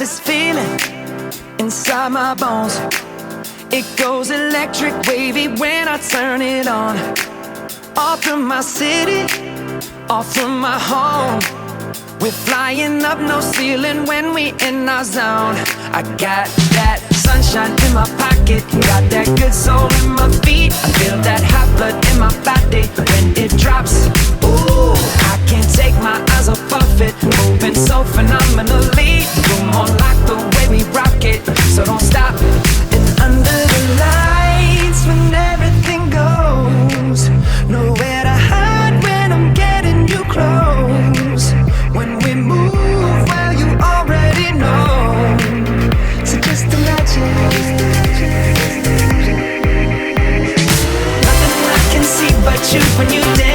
this feeling inside my bones. It goes electric wavy when I turn it on. Off from my city, off from my home. We're flying up, no ceiling when we in our zone. I got that sunshine in my pocket, got that good soul in my feet. I feel that hot blood in my body when it drops. Ooh, I can't take my eyes off of it, moving so phenomenally. You're more like the way we rock it, so don't stop. And under the lights when everything goes, nowhere to hide when I'm getting you close. When we move, well, you already know. So just imagine. Nothing I can see but you when you dance.